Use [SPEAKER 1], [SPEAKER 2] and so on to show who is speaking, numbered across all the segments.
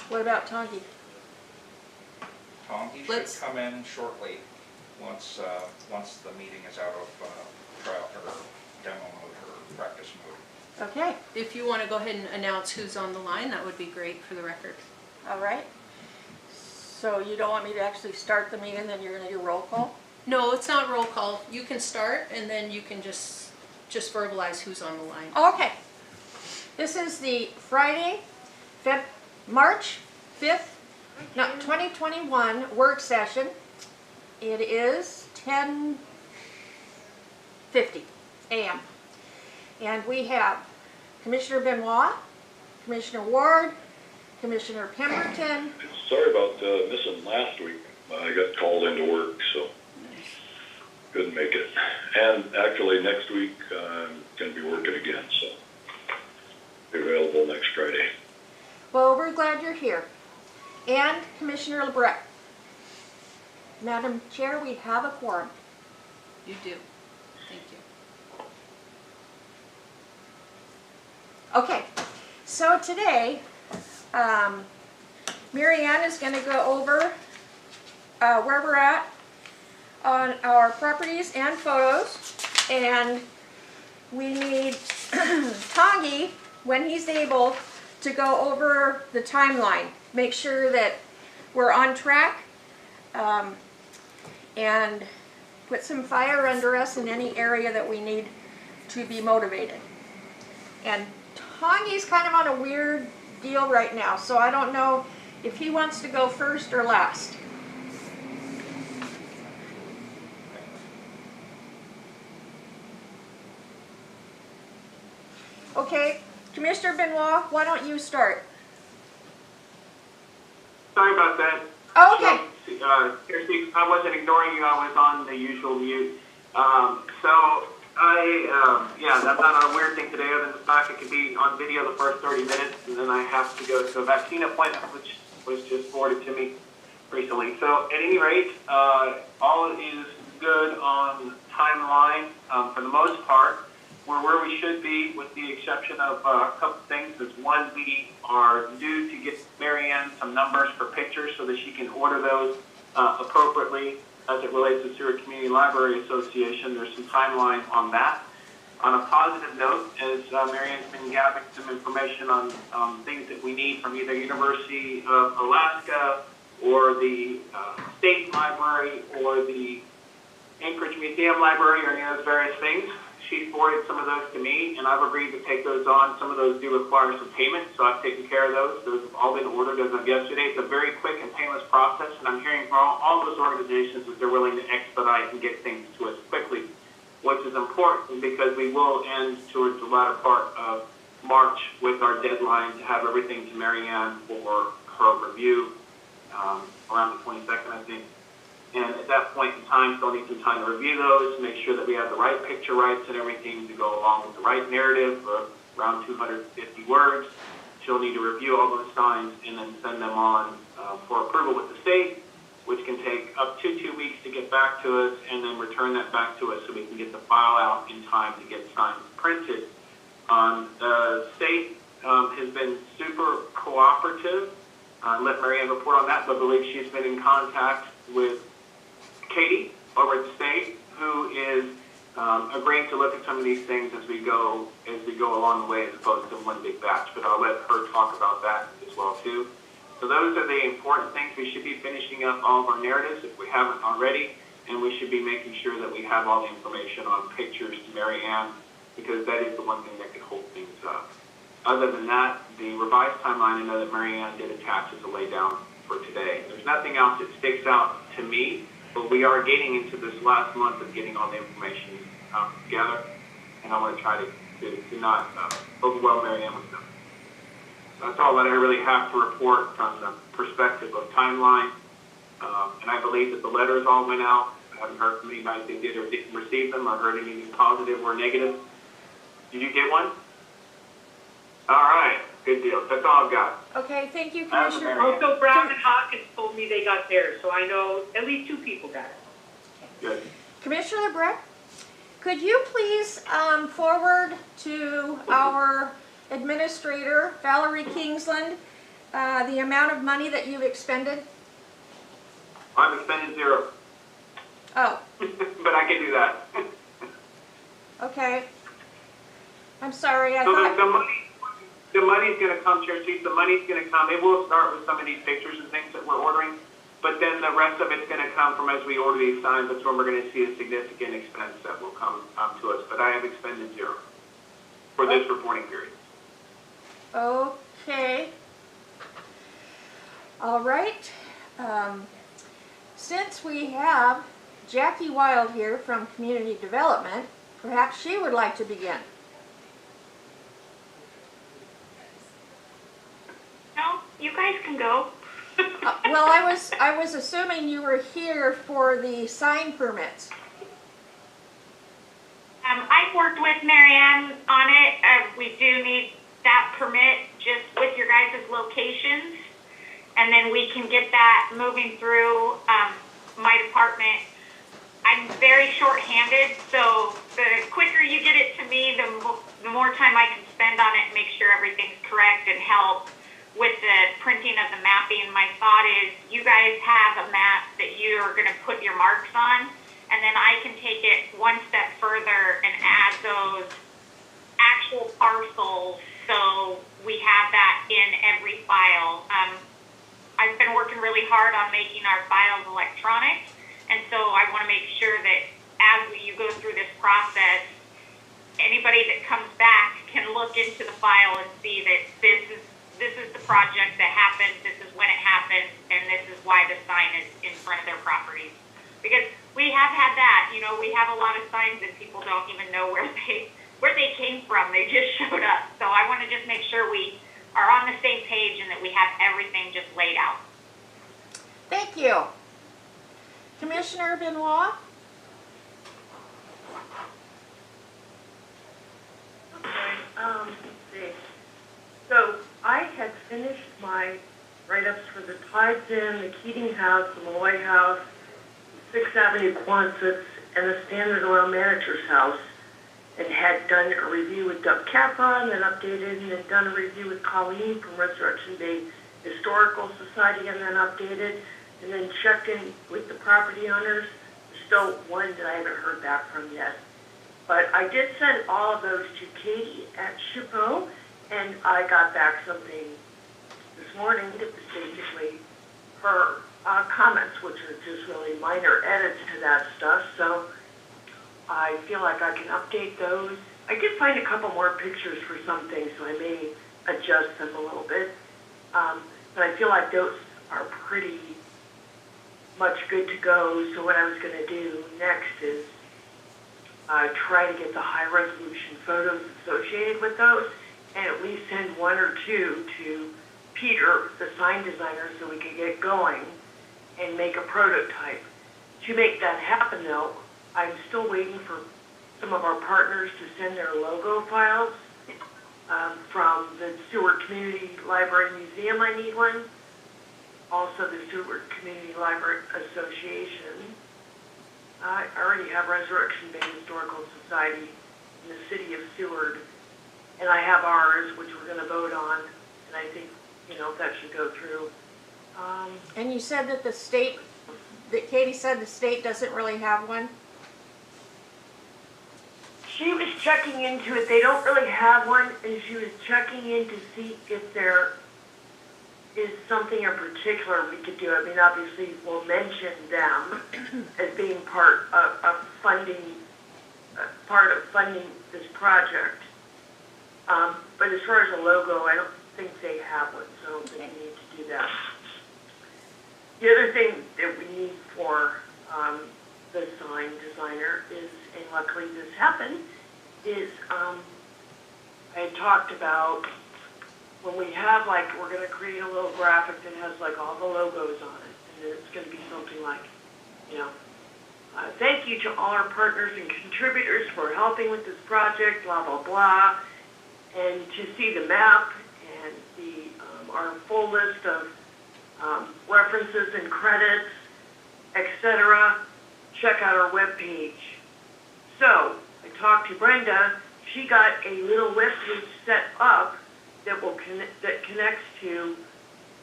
[SPEAKER 1] What about Tongi?
[SPEAKER 2] Tongi should come in shortly, once the meeting is out of trial or demo mode or practice mode.
[SPEAKER 1] Okay.
[SPEAKER 3] If you want to go ahead and announce who's on the line, that would be great for the record.
[SPEAKER 1] All right. So you don't want me to actually start the meeting, then you're going to do roll call?
[SPEAKER 3] No, it's not roll call. You can start, and then you can just verbalize who's on the line.
[SPEAKER 1] Okay. This is the Friday, March 5th, 2021 work session. It is 10:50 a.m. And we have Commissioner Benoit, Commissioner Ward, Commissioner Pemberton.
[SPEAKER 4] Sorry about missing last week. I got called into work, so couldn't make it. And actually next week I'm going to be working again, so be available next Friday.
[SPEAKER 1] Well, we're glad you're here. And Commissioner LeBrecq. Madam Chair, we have a quorum.
[SPEAKER 3] You do. Thank you.
[SPEAKER 1] Okay, so today, Mary Ann is going to go over where we're at on our properties and photos, and we need Tongi, when he's able, to go over the timeline, make sure that we're on track, and put some fire under us in any area that we need to be motivated. And Tongi's kind of on a weird deal right now, so I don't know if he wants to go first or last. Okay, Commissioner Benoit, why don't you start?
[SPEAKER 5] Sorry about that.
[SPEAKER 1] Oh, okay.
[SPEAKER 5] So, seriously, I wasn't ignoring you. I was on the usual mute. That's not a weird thing today. Other than the fact it could be on video the first 30 minutes, and then I have to go to a vaccine appointment, which was just forwarded to me recently. So, at any rate, all is good on timeline for the most part. We're where we should be, with the exception of a couple things. Is one, we are due to get Mary Ann some numbers for pictures so that she can order those appropriately as it relates to Seward Community Library Association. There's some timeline on that. On a positive note, as Mary Ann's been gathering some information on things that we need from either University of Alaska or the State Library or the Anchorage Museum Library or any of those various things. She forwarded some of those to me, and I've agreed to take those on. Some of those do require some payment, so I've taken care of those. Those have all been ordered as of yesterday. It's a very quick and painless process, and I'm hearing from all those organizations that they're willing to expedite and get things to us quickly, which is important because we will end towards the latter part of March with our deadline to have everything to Mary Ann for her review around the 22nd, I think. And at that point in time, she'll need some time to review those, to make sure that we have the right picture rights and everything to go along with the right narrative of around 250 words. She'll need to review all those signs and then send them on for approval with the state, which can take up to 2 weeks to get back to us, and then return that back to us so we can get the file out in time to get signs printed. The state has been super cooperative. Let Mary Ann report on that, but I believe she's been in contact with Katie over at the state, who is agreeing to look at some of these things as we go along the way, as opposed to one big batch. But I'll let her talk about that as well too. So those are the important things. We should be finishing up all of our narratives if we haven't already, and we should be making sure that we have all the information on pictures to Mary Ann, because that is the one thing that could hold things up. Other than that, the revised timeline, I know that Mary Ann did attach as a laydown for today. There's nothing else that sticks out to me, but we are getting into this last month of getting all the information together, and I want to try to not overwhelm Mary Ann with them. So that's all that I really have to report from the perspective of timeline. And I believe that the letters all went out. I haven't heard from anybody if they did or didn't receive them, or heard anything positive or negative. Did you get one? All right, good deal. That's all I've got.
[SPEAKER 1] Okay, thank you, Commissioner.
[SPEAKER 6] Also, Brown and Hawkins told me they got theirs, so I know at least 2 people got it.
[SPEAKER 5] Good.
[SPEAKER 1] Commissioner LeBrecq, could you please forward to our administrator, Valerie Kingsland, the amount of money that you've expended?
[SPEAKER 5] I'm expending 0,
[SPEAKER 1] Oh,
[SPEAKER 5] but I can do that.
[SPEAKER 1] okay. I'm sorry, I
[SPEAKER 5] So
[SPEAKER 1] thought,
[SPEAKER 5] the money's gonna come, Chair Chief, the money's gonna come, it will start with some of these pictures and things that we're ordering, but then the rest of it's gonna come from as we order these signs, that's when we're gonna see a significant expense that will come to us, but I have expended 0 for this reporting period.
[SPEAKER 1] okay. All right. Since we have Jackie Wild here from Community Development, perhaps she would like to begin.
[SPEAKER 7] No, you guys can go.
[SPEAKER 1] Well, I was assuming you were here for the sign permits.
[SPEAKER 7] I've worked with Marianne on it. We do need that permit just with your guys' locations. And then we can get that moving through my department. I'm very short-handed, so the quicker you get it to me, the more time I can spend on it and make sure everything's correct and help with the printing of the mapping. My thought is you guys have a map that you're going to put your marks on, and then I can take it one step further and add those actual parcels so we have that in every file. I've been working really hard on making our files electronic, and so I want to make sure that as you go through this process, anybody that comes back can look into the file and see that this is the project that happened, this is when it happened, and this is why the sign is in front of their properties. Because we have had that, you know, we have a lot of signs that people don't even know where they came from. They just showed up. So I want to just make sure we are on the same page and that we have everything just laid out.
[SPEAKER 1] Thank you. Commissioner Benoit?
[SPEAKER 8] Okay, let's see. So I had finished my write-ups for the Tides Inn, the Keating House, the Malloy House, 6th Avenue Quonsets, and the Standard Oil Manager's House, and had done a review with Doug Kappa, and then updated, and then done a review with Colleen from Resurrection Bay Historical Society, and then updated, and then checked in with the property owners. There's still one that I haven't heard back from yet. But I did send all of those to Katie at Shippo, and I got back something this morning that was basically her comments, which are just really minor edits to that stuff. So I feel like I can update those. I did find a couple more pictures for some things, so I may adjust them a little bit. But I feel like those are pretty much good to go. So what I was going to do next is try to get the high resolution photos associated with those, and at least send one or two to Peter, the sign designer, so we can get going and make a prototype. To make that happen, though, I'm still waiting for some of our partners to send their logo files. From the Seward Community Library Museum, I need one. Also the Seward Community Library Association. I already have Resurrection Bay Historical Society in the city of Seward, and I have ours, which we're going to vote on, and I think, you know, that should go through.
[SPEAKER 1] And you said that the state, that Katie said the state doesn't really have one?
[SPEAKER 8] She was checking into it. They don't really have one, and she was checking in to see if there is something in particular we could do. I mean, obviously, we'll mention them as being part of funding this project. But as far as a logo, I don't think they have one, so I don't think we need to do that. The other thing that we need for the sign designer is, and luckily this happened, is I had talked about when we have, like, we're going to create a little graphic that has, like, all the logos on it, and then it's going to be something like, you know, thank you to all our partners and contributors for helping with this project, blah, blah, blah, and to see the map and the our full list of references and credits, etc., check out our webpage. So I talked to Brenda. She got a little webpage set up that will that connects to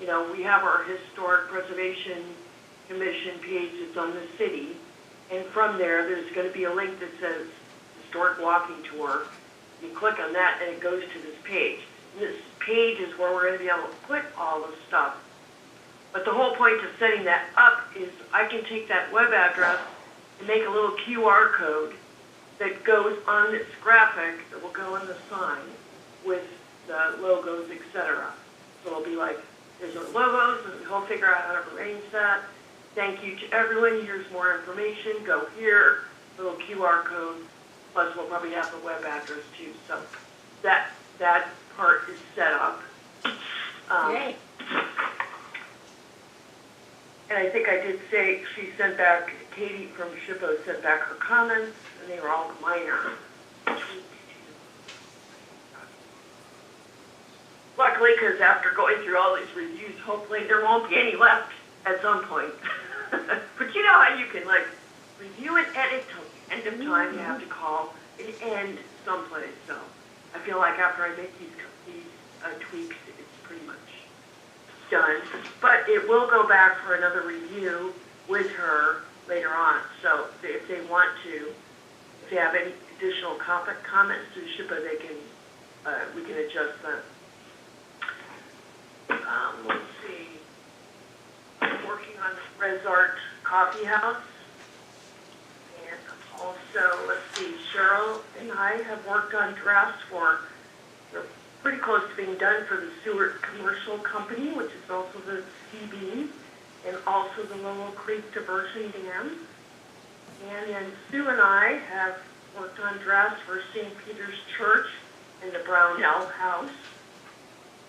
[SPEAKER 8] you know, we have our Historic Preservation Commission page that's on the city, and from there, there's gonna be a link that says Historic Walking Tour. You click on that and it goes to this page. And this page is where we're gonna be able to put all the stuff. But the whole point of setting that up is I can take that web address and make a little QR code that goes on this graphic that will go on the sign with the logos, etc. So it'll be like, here's our logos, and he'll figure out how to arrange that. Thank you to everyone, here's more information, go here, little QR code, plus we'll probably have the web address too. So that part is set up.
[SPEAKER 1] Yay.
[SPEAKER 8] And I think I did say, she sent back, Katie from SHPO sent back her comments, and they were all minor. Luckily, because after going through all these reviews, hopefully there won't be any left at some point. But you know how you can like review and edit till the end of time, you have to call and end someplace. So I feel like after I make these tweaks, it's pretty much done. But it will go back for another review with her later on. So if they want to, if they have any additional comments to SHPO, they can, we can adjust them. Let's see. I'm working on Resart Coffee House. And also, let's see, Cheryl and I have worked on drafts they're pretty close to being done for the Seward Commercial Company, which is also the CB, and also the Lowell Creek Diversion Dam. And then Sue and I have worked on drafts for St. Peter's Church and the Brownell House.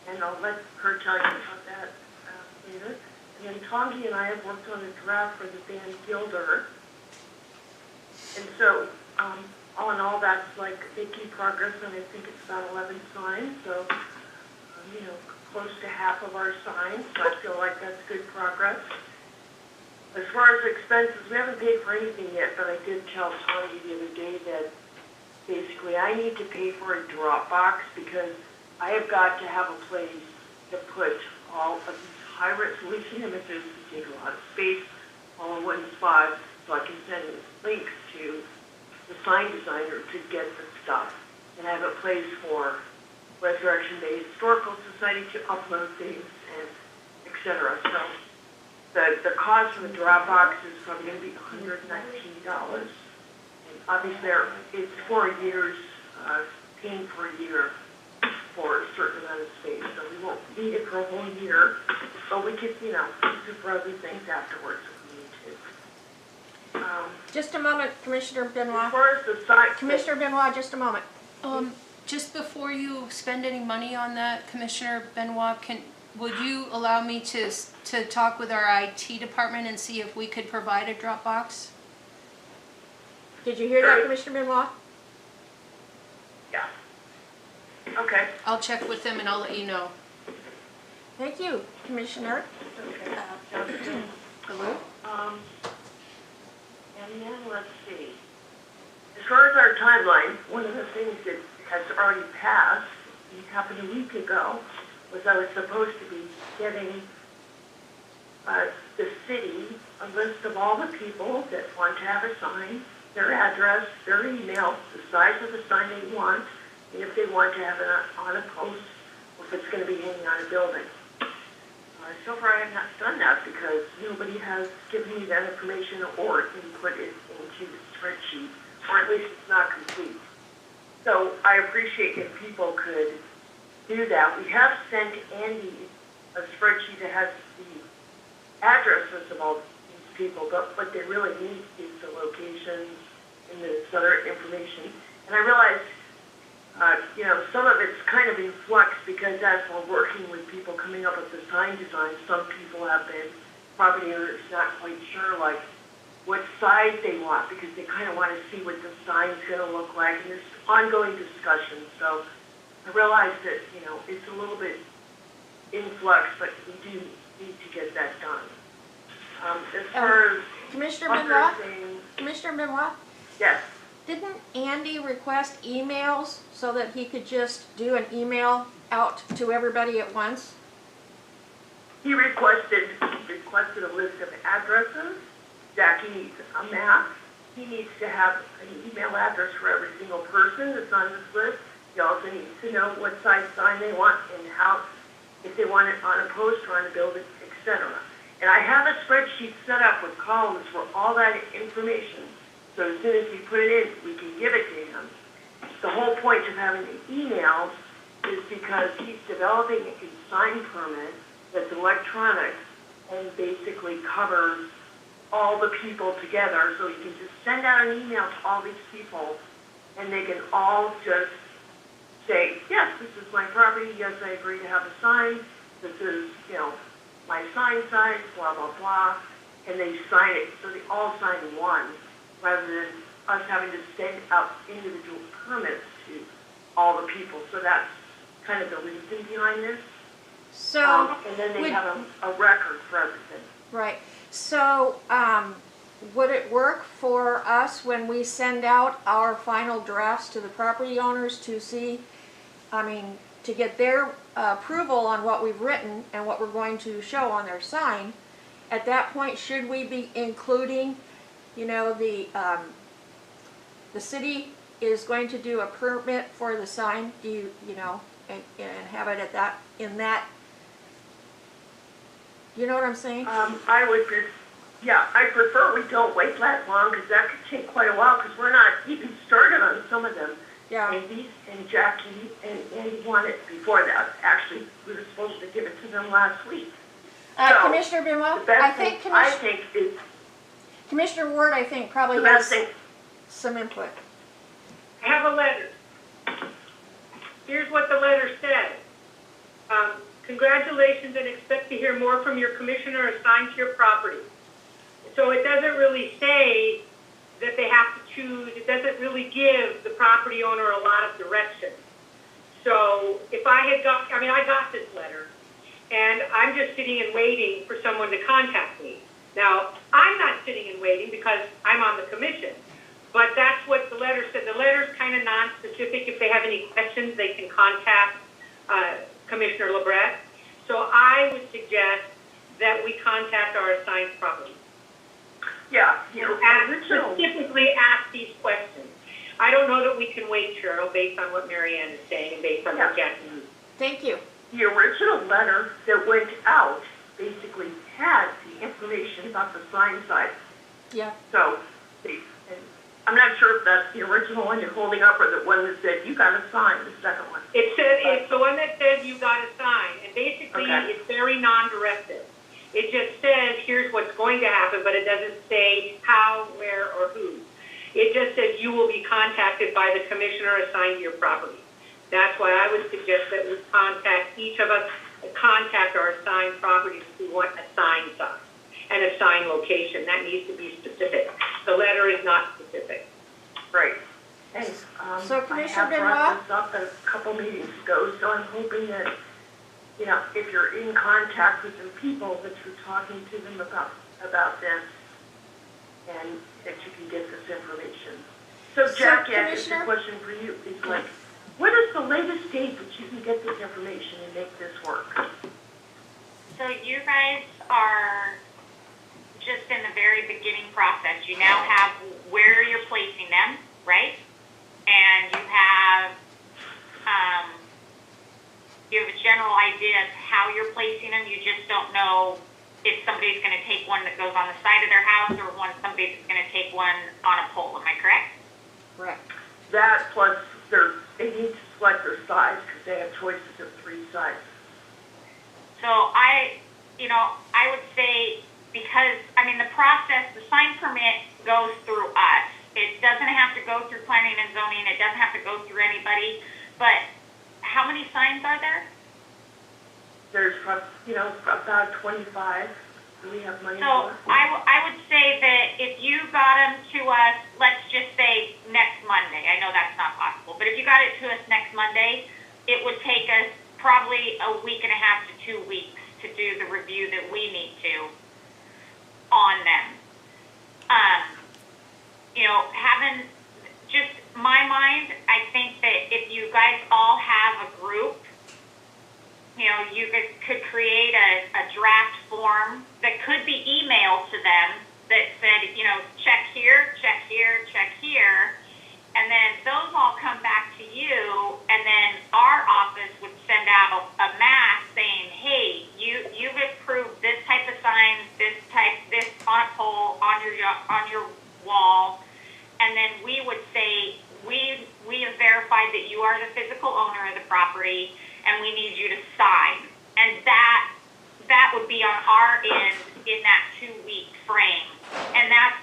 [SPEAKER 8] And I'll let her tell you about that later. And then Tongi and I have worked on a draft for the Van Gilder. And so, all in all, that's like making progress, and I think it's about 11 signs. So, you know, close to half of our signs. So I feel like that's good progress. As far as expenses, we haven't paid for anything yet, but I did tell Tongi the other day that basically I need to pay for a Dropbox because I have got to have a place to put all of these high-resolution images that take a lot of space all in one spot, so I can send links to the sign designer to get the stuff, and have a place for Resurrection Bay Historical Society to upload things, and etc. So the cost for the Dropbox is probably going to be $119, and obviously it's for a year's paying for a year for a certain amount of space, so we won't need it for a whole year, but we could, you know, use it for other things afterwards if we need to.
[SPEAKER 1] Just a moment, Commissioner
[SPEAKER 8] As
[SPEAKER 1] Benoit.
[SPEAKER 8] far as the site,
[SPEAKER 1] Commissioner Benoit, just a moment.
[SPEAKER 3] Just before you spend any money on that, Commissioner Benoit, would you allow me to talk with our IT department and see if we could provide a Dropbox?
[SPEAKER 1] Did you hear that, Commissioner Benoit?
[SPEAKER 8] yeah. Okay.
[SPEAKER 3] I'll check with them and I'll let you know.
[SPEAKER 1] Thank you, Commissioner.
[SPEAKER 8] Okay. Sounds good.
[SPEAKER 1] Hello?
[SPEAKER 8] And then let's see. As far as our timeline, one of the things that has already passed, it happened a week ago, was I was supposed to be getting the city a list of all the people that want to have a sign, their address, their email, the size of the sign they want, and if they want to have it on a post, or if it's going to be hanging on a building. So far I have not done that because nobody has given me that information or input it into the spreadsheet, or at least it's not complete. So I appreciate if people could do that. We have sent Andy a spreadsheet that has the addresses of all these people, but what they really need is the locations and this other information. And I realized you know, some of it's kind of in flux because as we're working with people coming up with the sign design, some people have been property owners not quite sure like what size they want because they kind of want to see what the sign's going to look like, and there's ongoing discussion. So I realized that, you know, it's a little bit in flux, but we do need to get that done. As far as
[SPEAKER 1] Commissioner
[SPEAKER 8] other
[SPEAKER 1] Benoit?
[SPEAKER 8] things,
[SPEAKER 1] Commissioner Benoit?
[SPEAKER 8] yes.
[SPEAKER 1] Didn't Andy request emails so that he could just do an email out to everybody at once?
[SPEAKER 8] he requested a list of addresses. Jackie needs a map. He needs to have an email address for every single person that's on this list. He also needs to know what size sign they want and how, if they want it on a post or on a building, etc. And I have a spreadsheet set up with columns for all that information. So as soon as we put it in, we can give it to him. The whole point of having the emails is because he's developing a sign permit that's electronic and basically covers all the people together. So you can just send out an email to all these people and they can all just say, yes, this is my property, yes, I agree to have a sign, this is, my sign size, blah, blah, blah, and they sign it, so they all sign one, rather than us having to send out individual permits to all the people. So that's kind of the reason behind this.
[SPEAKER 1] So,
[SPEAKER 8] and then they
[SPEAKER 1] would-
[SPEAKER 8] have a record for everything.
[SPEAKER 1] right, so, would it work for us when we send out our final drafts to the property owners to see, to get their approval on what we've written and what we're going to show on their sign? At that point, should we be including, the city is going to do a permit for the sign, and have it in that, you know what I'm saying?
[SPEAKER 8] I prefer we don't wait that long, because that could take quite a while, because we're not even started on some of them.
[SPEAKER 1] Yeah.
[SPEAKER 8] And Jackie and Andy want it before that. Actually, we were supposed to give it to them last week. So,
[SPEAKER 1] Commissioner Benoit,
[SPEAKER 8] the best
[SPEAKER 1] I
[SPEAKER 8] thing,
[SPEAKER 1] think
[SPEAKER 8] I think is
[SPEAKER 1] Commissioner Ward, I think, probably
[SPEAKER 8] the best
[SPEAKER 1] has
[SPEAKER 8] thing.
[SPEAKER 1] some input.
[SPEAKER 6] I have a letter. Here's what the letter said. Congratulations and expect to hear more from your commissioner assigned to your property. So it doesn't really say that they have to choose. It doesn't really give the property owner a lot of direction. So if I had got, I got this letter, and I'm just sitting and waiting for someone to contact me. Now, I'm not sitting and waiting because I'm on the commission, but that's what the letter said. The letter's kind of non-specific. If they have any questions, they can contact Commissioner LeBret. So I would suggest that we contact our assigned property.
[SPEAKER 8] Yeah,
[SPEAKER 6] Specifically ask these questions. I don't know that we can wait, Cheryl, based on what Marianne is saying and based on what Jackie is.
[SPEAKER 1] Thank you.
[SPEAKER 8] the original letter that went out basically had the information about the sign size.
[SPEAKER 1] Yeah.
[SPEAKER 8] So, and I'm not sure if that's the original one you're holding up or the one that said, you got a sign, the second one.
[SPEAKER 6] It said, it's the one that said you got a sign, and basically it's very non-directive. It just says, here's what's going to happen, but it doesn't say how, where, or who. It just says you will be contacted by the commissioner assigned to your property. That's why I would suggest that we contact, each of us, contact our assigned properties who want a sign size and a sign location. That needs to be specific. The letter is not specific.
[SPEAKER 8] Right. And
[SPEAKER 1] So, Commissioner
[SPEAKER 8] I have brought this up a couple meetings ago, so I'm hoping that, you know, if you're in contact with some people, that you're talking to them about this, and that you can get this information. So, Jackie, I guess the
[SPEAKER 1] Commissioner?
[SPEAKER 8] question for you is like, what is the latest date that you can get this information and make this work?
[SPEAKER 7] So you guys are just in the very beginning process. You now have where you're placing them, right? And you have a general idea of how you're placing them. You just don't know if somebody's going to take one that goes on the side of their house or somebody's going to take one on a pole. Am I correct?
[SPEAKER 1] Correct.
[SPEAKER 8] That plus they need to select their size because they have choices of 3 sizes.
[SPEAKER 7] So I would say, because, the process, the sign permit goes through us. It doesn't have to go through planning and zoning. It doesn't have to go through anybody. But how many signs are there?
[SPEAKER 8] There's, about 25. Do we have money
[SPEAKER 7] So
[SPEAKER 8] for?
[SPEAKER 7] I would say that if you got them to us, let's just say next Monday. I know that's not possible. But if you got it to us next Monday, it would take us probably a week and a half to 2 weeks to do the review that we need to on them. Having just my mind, I think that if you guys all have a group, you guys could create a draft form that could be emailed to them that said, you know, check here, check here, check here. And then those all come back to you, and then our office would send out a mass saying, hey, you've approved this type of sign, this on a pole, on your wall. And then we would say, we have verified that you are the physical owner of the property, and we need you to sign. And that would be on our end in that 2-week frame. And that's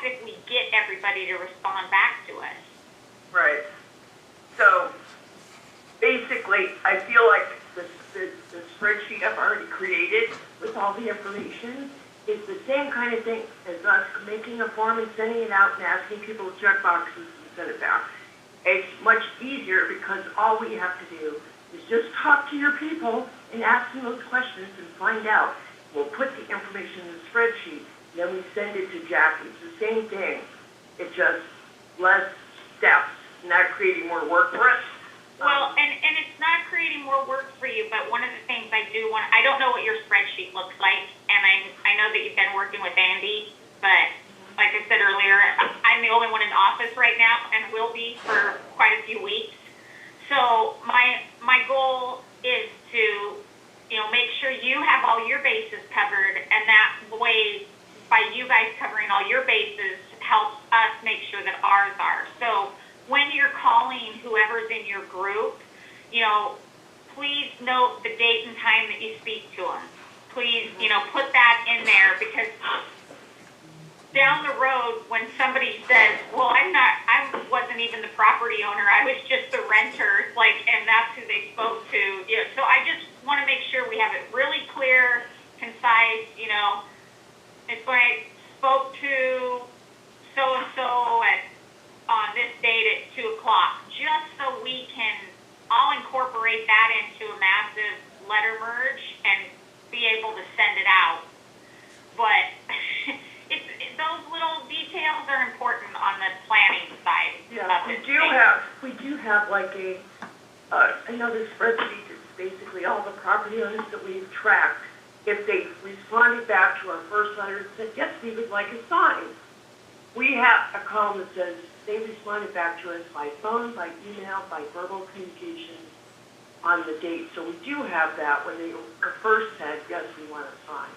[SPEAKER 7] if we get everybody to respond back to us.
[SPEAKER 8] Right. So basically, I feel like the spreadsheet I've already created with all the information is the same kind of thing as us making a form and sending it out and asking people to check boxes and send it back. It's much easier because all we have to do is just talk to your people and ask them those questions and find out. We'll put the information in the spreadsheet, then we send it to Jackie. It's the same thing. It's just less steps, not creating more work for us.
[SPEAKER 7] Well, and it's not creating more work for you, but one of the things I don't know what your spreadsheet looks like, and I know that you've been working with Andy, but like I said earlier, I'm the only one in the office right now and will be for quite a few weeks. So my goal is to, you know, make sure you have all your bases covered, and that way, by you guys covering all your bases, helps us make sure that ours are. So when you're calling whoever's in your group, you know, please note the date and time that you speak to them. Please, you know, put that in there, because down the road when somebody says, well, I wasn't even the property owner, I was just the renter, like, and that's who they spoke to. You know, so I just want to make sure we have it really clear, concise, you know. It's when I spoke to so-and-so on this date at 2 o'clock, just so we can all incorporate that into a massive letter merge and be able to send it out. But those little details are important on the planning side.
[SPEAKER 8] Yeah, we do have like another spreadsheet that's basically all the property owners that we've tracked. If they responded back to our first letter and said, yes, we would like a sign, we have a column that says they responded back to us by phone, by email, by verbal communication on the date. So we do have that when they first said, yes, we want a sign.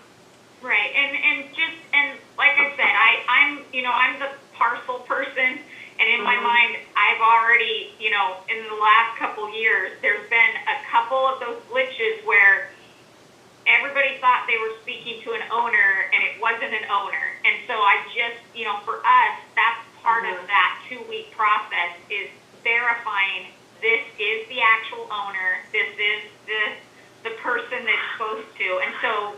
[SPEAKER 7] Right, and like I said, I'm the parcel person, and in my mind, I've already, you know, in the last couple years, there's been a couple of those glitches where everybody thought they were speaking to an owner, and it wasn't an owner. And so I just, you know, for us, that's part of that 2-week process, is verifying this is the actual owner, this is the person that's supposed to. And so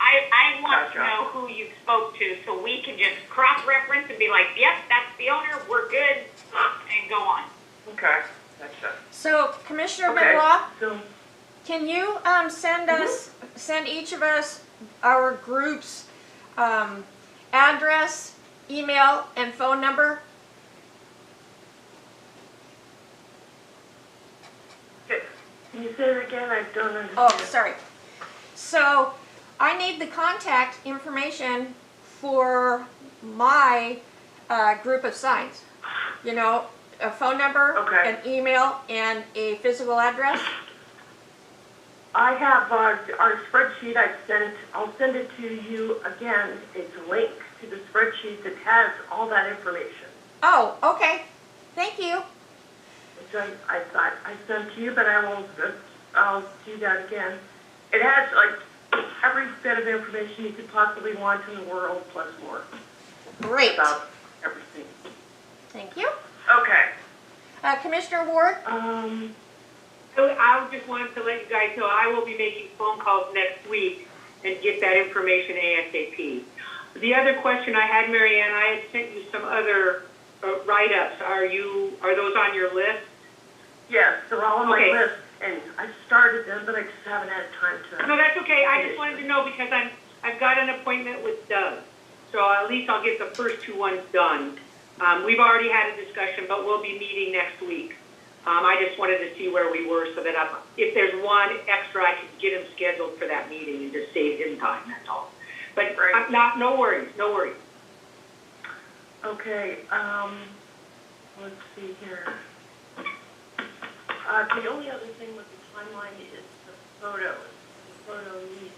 [SPEAKER 7] I want to know who you spoke to, so we can just cross-reference and be like, yep, that's the owner, we're good, and go on.
[SPEAKER 8] Okay, gotcha.
[SPEAKER 1] So Commissioner
[SPEAKER 8] Okay,
[SPEAKER 1] Benoit,
[SPEAKER 8] so
[SPEAKER 1] can you send each of us our group's address, email, and phone number?
[SPEAKER 8] can you say it again? I don't understand.
[SPEAKER 1] Oh, sorry. So I need the contact information for my group of signs. You know, a phone number,
[SPEAKER 8] Okay.
[SPEAKER 1] an email, and a physical address.
[SPEAKER 8] I have our spreadsheet. I'll send it to you again. It's a link to the spreadsheet that has all that information.
[SPEAKER 1] Oh, okay. Thank you.
[SPEAKER 8] Which I thought I sent to you, but I'll do that again. It has like every bit of information you could possibly want in the world, plus more.
[SPEAKER 1] Great.
[SPEAKER 8] About everything.
[SPEAKER 1] Thank you.
[SPEAKER 8] Okay.
[SPEAKER 1] Commissioner Ward?
[SPEAKER 6] So I just wanted to let you guys know I will be making phone calls next week and get that information ASAP. The other question I had, Marianne, I had sent you some other write-ups. Are those on your list?
[SPEAKER 8] Yes, they're all on my
[SPEAKER 6] Okay.
[SPEAKER 8] list, and I started them, but I just haven't had time to.
[SPEAKER 6] No, that's okay. I just wanted to know because I've got an appointment with Doug. So at least I'll get the first 2 ones done. We've already had a discussion, but we'll be meeting next week. I just wanted to see where we were so that if there's one extra, I could get him scheduled for that meeting and just save him time, that's all. But
[SPEAKER 8] Right.
[SPEAKER 6] no worries, no worries.
[SPEAKER 8] Okay, let's see here. The only other thing with the timeline is the photos. The photo needs,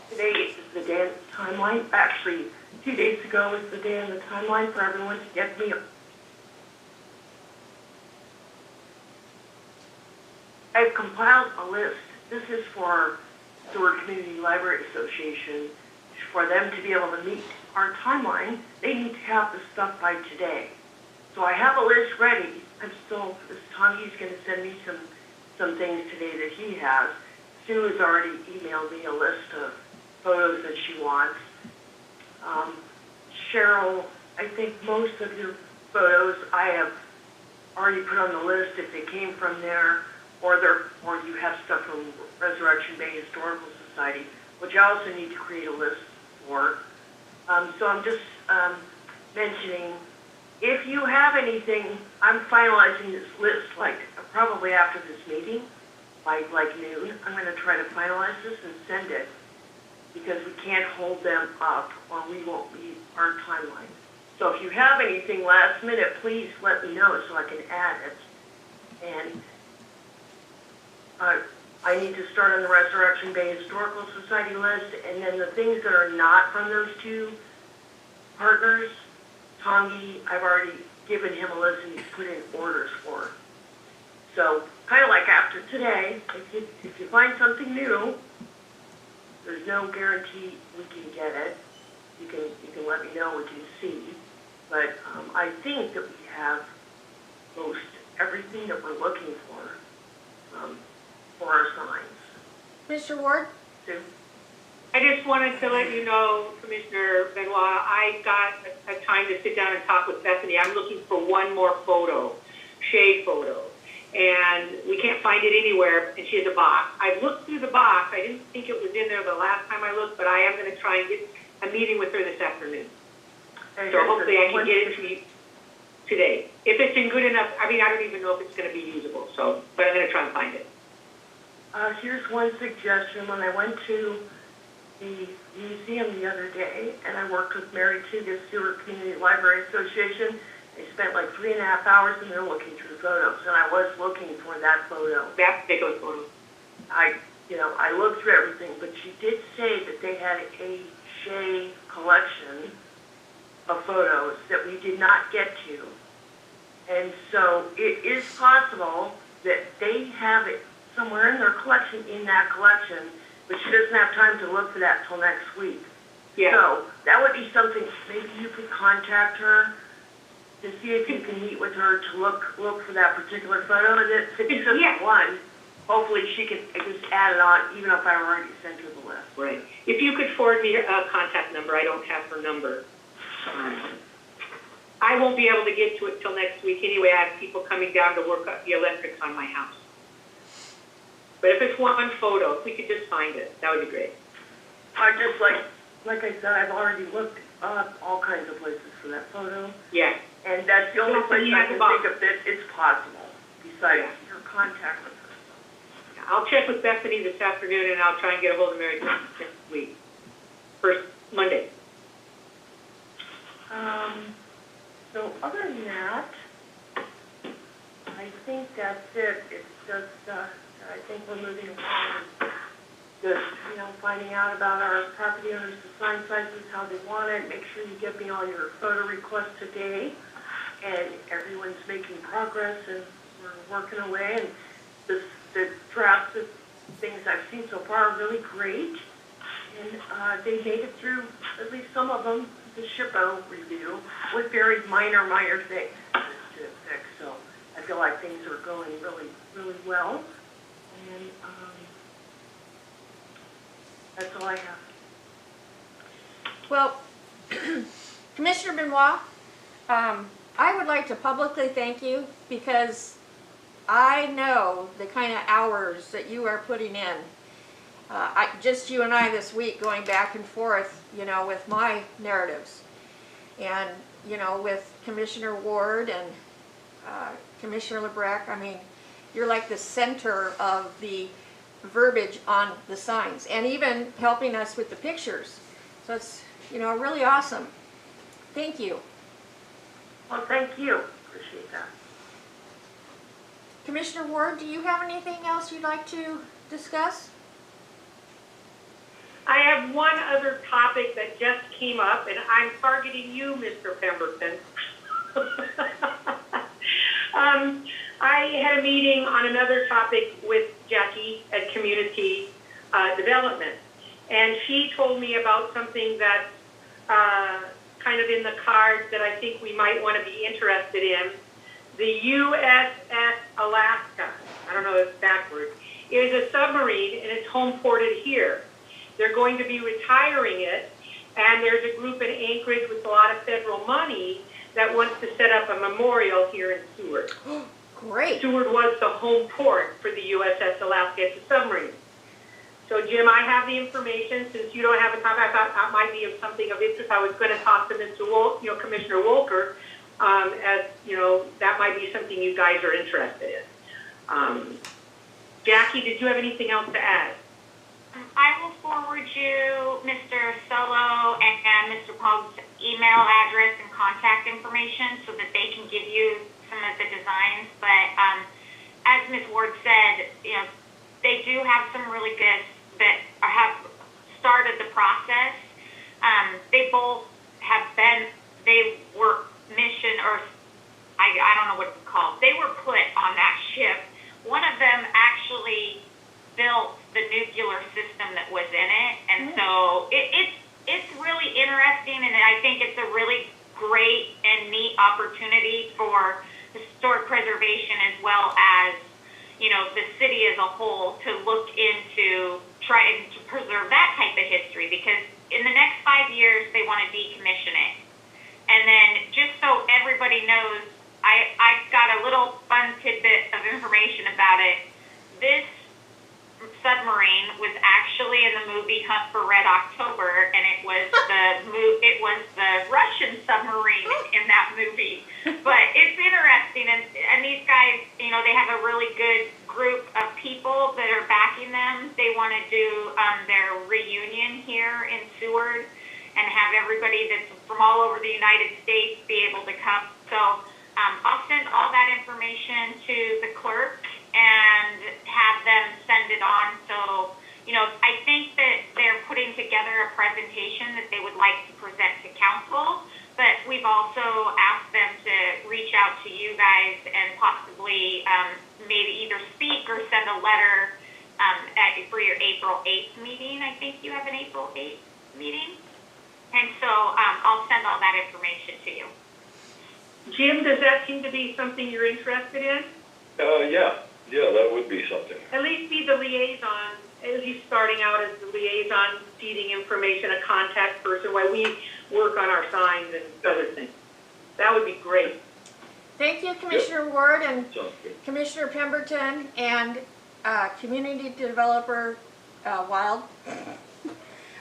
[SPEAKER 8] today is the day of the timeline. Actually, 2 days ago was the day of the timeline for everyone to get me. I've compiled a list. This is for Seward Community Library Association. For them to be able to meet our timeline, they need to have the stuff by today. So I have a list ready. I'm still, Tangi's going to send me some things today that he has. Sue has already emailed me a list of photos that she wants. Cheryl, I think most of your photos I have already put on the list if they came from there, or you have stuff from Resurrection Bay Historical Society, which I also need to create a list for. So I'm just mentioning, if you have anything, I'm finalizing this list probably after this meeting, like noon. I'm going to try to finalize this and send it, because we can't hold them up or we won't meet our timeline. So if you have anything last minute, please let me know so I can add it. And I need to start on the Resurrection Bay Historical Society list, and then the things that are not from those two partners, Tangi, I've already given him a list and he's put in orders for. So kind of like after today, if you find something new, there's no guarantee we can get it. You can let me know what you see. But I think that we have most everything that we're looking for our signs.
[SPEAKER 1] Mr. Ward?
[SPEAKER 8] Sue?
[SPEAKER 6] I just wanted to let you know, Commissioner Benoit, I got a time to sit down and talk with Bethany. I'm looking for one more photo, shade photo. And we can't find it anywhere, and she has a box. I looked through the box. I didn't think it was in there the last time I looked, but I am going to try and get a meeting with her this afternoon. So hopefully I can get it to you today. If it's in good enough, I mean, I don't even know if it's going to be usable, so, but I'm going to try and find it.
[SPEAKER 8] Here's one suggestion. When I went to the museum the other day, and I worked with Mary Tigas, Seward Community Library Association, I spent like 3.5 hours in there looking through photos, and I was looking for that photo.
[SPEAKER 6] That particular photo.
[SPEAKER 8] I looked through everything, but she did say that they had a Shea collection of photos that we did not get to. And so it is possible that they have it somewhere in their collection, but she doesn't have time to look for that till next week.
[SPEAKER 6] Yeah.
[SPEAKER 8] So that would be something, maybe you could contact her to see if you can meet with her to look for that particular photo. And if it's just
[SPEAKER 6] Yeah.
[SPEAKER 8] one, hopefully she can just add it on, even if I already sent her the list.
[SPEAKER 6] Right. If you could forward me a contact number, I don't have her number. I won't be able to get to it till next week anyway. I have people coming down to work up the electrics on my house. But if it's one photo, if we could just find it, that would be great.
[SPEAKER 8] I just like I said, I've already looked up all kinds of places for that photo.
[SPEAKER 6] Yeah.
[SPEAKER 8] And that's the only
[SPEAKER 6] So
[SPEAKER 8] place
[SPEAKER 6] you
[SPEAKER 8] I
[SPEAKER 6] have
[SPEAKER 8] can
[SPEAKER 6] the box.
[SPEAKER 8] think of that it's possible, besides
[SPEAKER 6] Yeah.
[SPEAKER 8] your contact with her.
[SPEAKER 6] I'll check with Bethany this afternoon and I'll try and get a hold of Mary next week. First Monday.
[SPEAKER 8] So other than that, I think that's it. It's just, I think we're moving along. Just, finding out about our property owners' sign sizes, how they want it. Make sure you get me all your photo requests today. And everyone's making progress and we're working away. And the drafts of things I've seen so far are really great. And they made it through, at least some of them, the SHPO review with very minor things to fix. So I feel like things are going really, really well. And that's all I have.
[SPEAKER 1] Well, Commissioner Benoit, I would like to publicly thank you because I know the kind of hours that you are putting in. Just you and I this week going back and forth, with my narratives. And, with Commissioner Ward and Commissioner LeBrecq, I mean, you're like the center of the verbiage on the signs, and even helping us with the pictures. So it's, you know, really awesome. Thank you.
[SPEAKER 8] Well, thank you. Appreciate that.
[SPEAKER 1] Commissioner Ward, do you have anything else you'd like to discuss?
[SPEAKER 6] I have one other topic that just came up, and I'm targeting you, Mr. Pemberton. I had a meeting on another topic with Jackie at Community Development, and she told me about something that's kind of in the cards that I think we might want to be interested in. The USS Alaska, I don't know if it's backwards, is a submarine, and it's home ported here. They're going to be retiring it, and there's a group in Anchorage with a lot of federal money that wants to set up a memorial here in Seward.
[SPEAKER 1] Great.
[SPEAKER 6] Seward was the home port for the USS Alaska. It's a submarine. So, Jim, I have the information. Since you don't have a copy, I thought that might be of something of interest. I was going to talk to Mr. Commissioner Wolker, as, that might be something you guys are interested in. Jackie, did you have anything else to add?
[SPEAKER 7] I will forward you Mr. Solo and Mr. Pogue's email address and contact information so that they can give you some of the designs. But as Ms. Ward said, they do have some really good that have started the process. They both they were mission, or I don't know what it's called. They were put on that ship. One of them actually built the nuclear system that was in it, and so it's really interesting, and I think it's a really great and neat opportunity for historic preservation as well as the city as a whole to look into trying to preserve that type of history, because in the next 5 years they want to decommission it. And then just so everybody knows, I got a little fun tidbit of information about it. This submarine was actually in the movie Hunt for Red October, and it was the Russian submarine in that movie. But it's interesting, and these guys, they have a really good group of people that are backing them. They want to do their reunion here in Seward and have everybody that's from all over the United States be able to come. So I'll send all that information to the clerk and have them send it on. So, I think that they're putting together a presentation that they would like to present to council, but we've also asked them to reach out to you guys and possibly maybe either speak or send a letter for your April 8th meeting. I think you have an April 8th meeting. And so I'll send all that information to you.
[SPEAKER 6] Jim, does that seem to be something you're interested in?
[SPEAKER 4] Yeah, that would be something.
[SPEAKER 6] At least be the liaison, at least starting out as the liaison, feeding information, a contact person while we work on our signs and other things. That would be great.
[SPEAKER 1] Thank you, Commissioner Ward and
[SPEAKER 4] Sounds good.
[SPEAKER 1] Commissioner Pemberton and Community Developer Wild.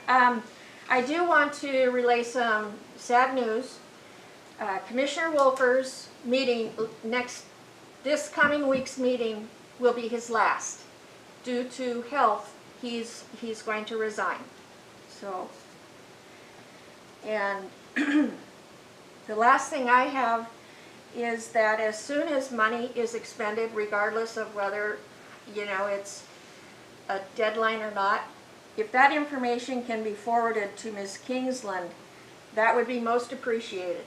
[SPEAKER 1] I do want to relay some sad news. Commissioner Wolfer's meeting this coming week's meeting will be his last. Due to health, he's going to resign. So, and the last thing I have is that as soon as money is expended, regardless of whether, it's a deadline or not, if that information can be forwarded to Ms. Kingsland, that would be most appreciated.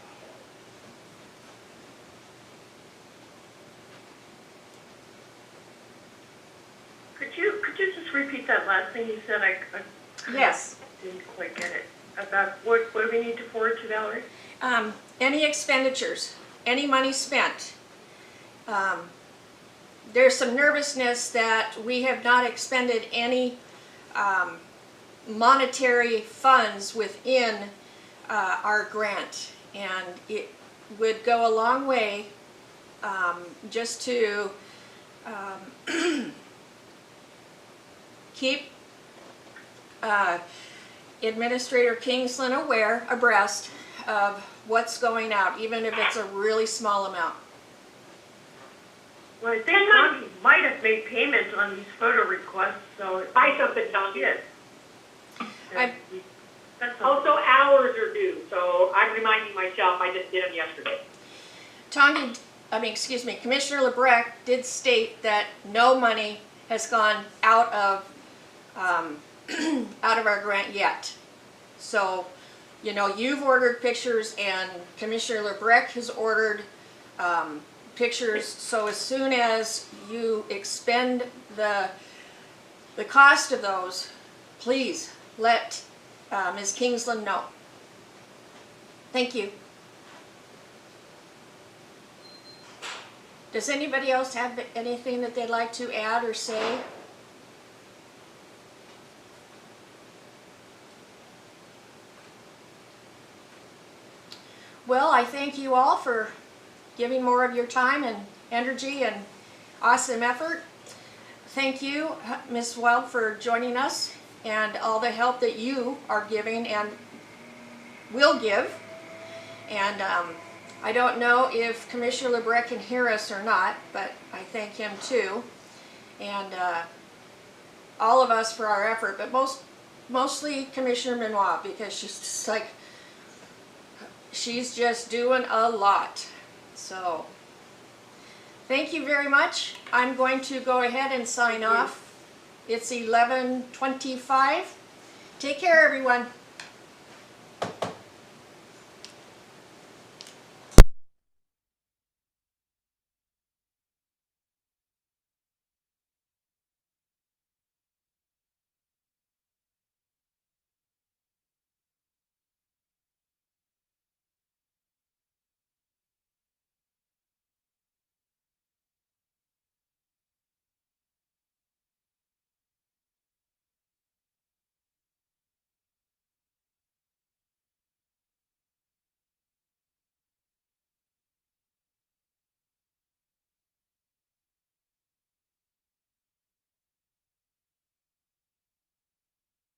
[SPEAKER 8] Could you just repeat that last thing you said? I
[SPEAKER 1] Yes.
[SPEAKER 8] didn't quite get it. About what do we need to forward to Valerie?
[SPEAKER 1] Any expenditures, any money spent. There's some nervousness that we have not expended any monetary funds within our grant, and it would go a long way just to keep Administrator Kingsland abreast of what's going out, even if it's a really small amount.
[SPEAKER 8] Well, I think Tommy might have made payments on these photo requests, so.
[SPEAKER 6] Buy something, Tom.
[SPEAKER 8] Yes.
[SPEAKER 1] I-
[SPEAKER 6] Also, hours are due, so I'm reminding myself, I just did them yesterday.
[SPEAKER 1] Commissioner LeBrecq did state that no money has gone out of our grant yet. So, you know, you've ordered pictures and Commissioner LeBrecq has ordered pictures. So as soon as you expend the cost of those, please let Ms. Kingsland know. Thank you. Does anybody else have anything that they'd like to add or say? Well, I thank you all for giving more of your time and energy and awesome effort. Thank you, Ms. Weld, for joining us and all the help that you are giving and will give. And I don't know if Commissioner LeBrecq can hear us or not, but I thank him too. And all of us for our effort, but mostly Commissioner Benoit, because she's just doing a lot. So, thank you very much. I'm going to go ahead and sign off. It's 11:25. Take care, everyone.